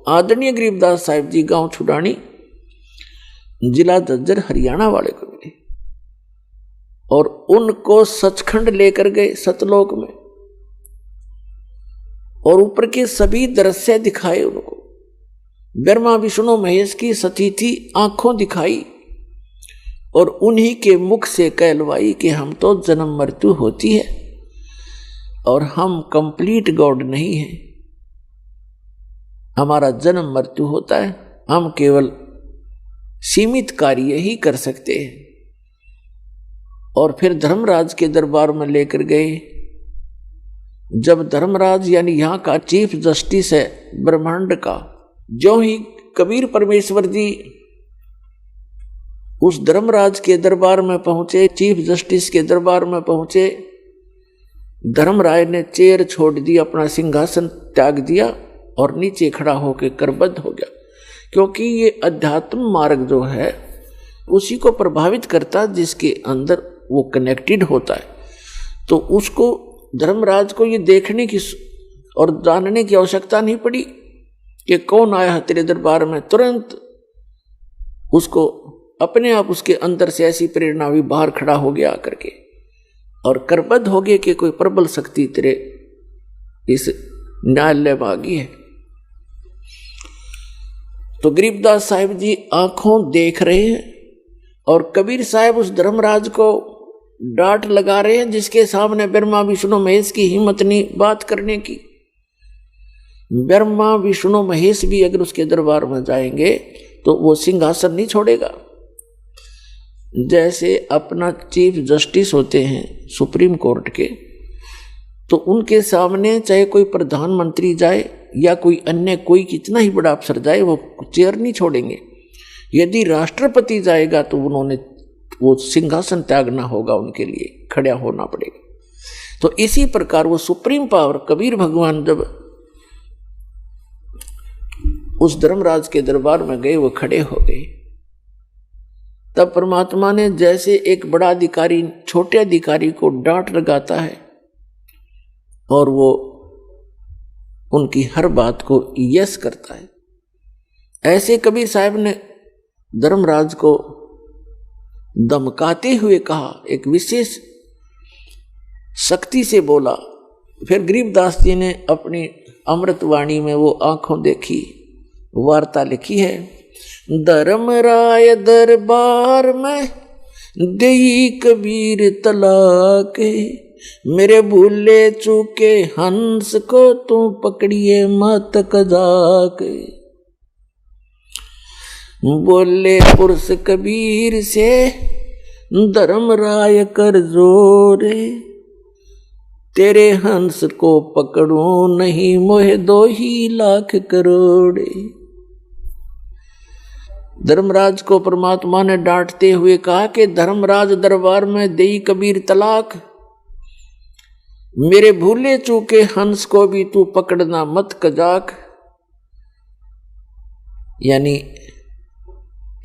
आदरणीय गरीबदास साहिब जी गांव छुडानी, जिला झज्जर, हरियाणा वाले को मिले और उनको सचखंड लेकर गए सतलोक में, और ऊपर के सभी दृश्य दिखाए उनको। ब्रह्मा विष्णु महेश की सतीथी आंखों दिखाई और उन्हीं के मुख से कहलवाई कि हम तो जन्म मृत्यु होती है और हम कंप्लीट गॉड नहीं है, हमारा जन्म मृत्यु होता है, हम केवल सीमित कार्य ही कर सकते हैं। और फिर धर्मराज के दरबार में लेकर गए। जब धर्मराज यानी यहाँ का चीफ जस्टिस है ब्रह्मांड का, जो ही कबीर परमेश्वर जी उस धर्मराज के दरबार में पहुंचे, चीफ जस्टिस के दरबार में पहुंचे, धर्मराय ने चेयर छोड़ दी, अपना सिंहासन त्याग दिया और नीचे खड़ा होकर करबद्ध हो गया। क्योंकि ये अध्यात्म मार्ग जो है उसी को प्रभावित करता जिसके अंदर वो कनेक्टेड होता है। तो उसको धर्मराज को ये देखने की और जानने की आवश्यकता नहीं पड़ी कि कौन आया है तेरे दरबार में। तुरंत उसको अपने आप उसके अंदर से ऐसी प्रेरणा हुई, बाहर खड़ा हो गया आकर के और करबद्ध हो गया कि कोई प्रबल शक्ति तेरे इस न्यायालय में आ गई है। तो गरीबदास साहिब जी आंखों देख रहे हैं और कबीर साहब उस धर्मराज को डांट लगा रहे हैं, जिसके सामने ब्रह्मा विष्णु महेश की हिम्मत नहीं बात करने की। ब्रह्मा विष्णु महेश भी अगर उसके दरबार में जाएंगे तो वो सिंहासन नहीं छोड़ेगा। जैसे अपना चीफ जस्टिस होते हैं सुप्रीम कोर्ट के, तो उनके सामने चाहे कोई प्रधानमंत्री जाए या कोई अन्य कोई कितना ही बड़ा अफसर जाए, वो चेयर नहीं छोड़ेंगे। यदि राष्ट्रपति जाएगा तो उन्होंने वो सिंहासन त्यागना होगा, उनके लिए खड़ा होना पड़ेगा। तो इसी प्रकार वो सुप्रीम पावर कबीर भगवान जब उस धर्मराज के दरबार में गए, वो खड़े हो गए। तब परमात्मा ने जैसे एक बड़ा अधिकारी छोटे अधिकारी को डांट लगाता है और वो उनकी हर बात को यस करता है, ऐसे कबीर साहब ने धर्मराज को धमकाते हुए कहा, एक विशेष शक्ति से बोला। फिर गरीबदास जी ने अपनी अमृतवाणी में वो आंखों देखी वार्ता लिखी है। धर्मराय दरबार में देई कबीर तलाक, मेरे भूले चूके हंस को तू पकड़िए मत कजाक। बोले पुरुष कबीर से धर्मराय कर जोरे, तेरे हंस को पकड़ूं नहीं मोहे 2 लाख करोड़। धर्मराज को परमात्मा ने डांटते हुए कहा कि धर्मराज दरबार में देई कबीर तलाक, मेरे भूले चूके हंस को भी तू पकड़ना मत कजाक। यानी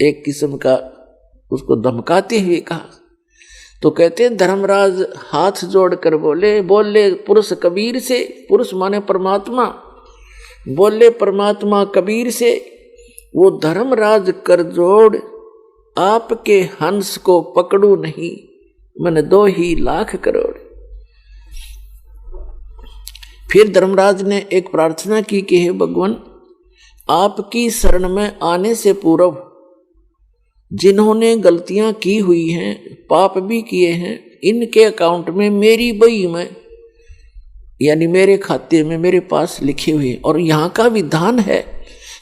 एक किस्म का उसको धमकाते हुए कहा। तो कहते हैं धर्मराज हाथ जोड़कर बोले पुरुष कबीर से, पुरुष माने परमात्मा, बोले परमात्मा कबीर से, वो धर्मराज कर जोड़ आपके हंस को पकड़ू नहीं मैंने 2 लाख करोड़। फिर धर्मराज ने एक प्रार्थना की कि हे भगवान, आपकी शरण में आने से पूर्व जिन्होंने गलतियां की हुई हैं, पाप भी किए हैं, इनके अकाउंट में मेरी बही में यानी मेरे खाते में मेरे पास लिखे हुए। और यहाँ का विधान है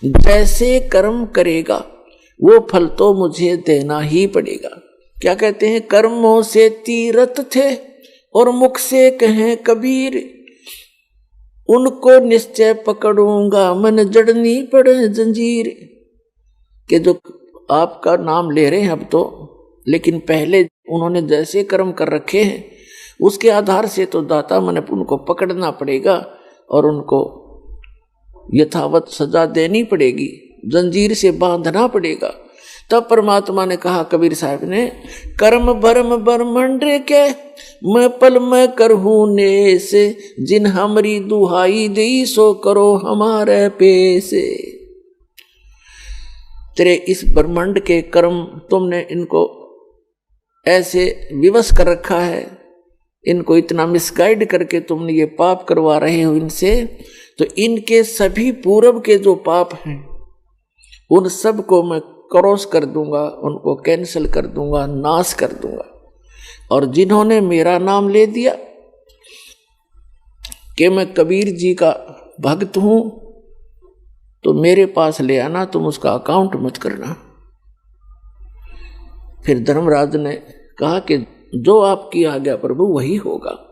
जैसे कर्म करेगा वो फल तो मुझे देना ही पड़ेगा। क्या कहते हैं, कर्मों से तीरथ थे और मुख से कहें कबीर, उनको निश्चय पकड़ूंगा मन जड़नी पड़े जंजीर। के जो आपका नाम ले रहे हैं अब तो, लेकिन पहले उन्होंने जैसे कर्म कर रखे हैं उसके आधार से तो दाता मन उनको पकड़ना पड़ेगा और उनको यथावत सजा देनी पड़ेगी, जंजीर से बांधना पड़ेगा। तब परमात्मा ने कहा कबीर साहब ने, कर्म भरम ब्रह्मंड के मैं पल में करहूं नेस, जिन हमरी दुहाई दी सो करो हमारे पेश। तेरे इस ब्रह्मांड के कर्म तुमने इनको ऐसे विवश कर रखा है, इनको इतना मिसगाइड करके तुमने ये पाप करवा रहे हो इनसे, तो इनके सभी पूर्व के जो पाप हैं उन सब को मैं क्रॉस कर दूंगा, उनको कैंसिल कर दूंगा, नाश कर दूंगा। और जिन्होंने मेरा नाम ले दिया कि मैं कबीर जी का भक्त हूं, तो मेरे पास ले आना, तुम उसका अकाउंट मत करना। फिर धर्मराज ने कहा कि जो आपकी आज्ञा प्रभु वही होगा।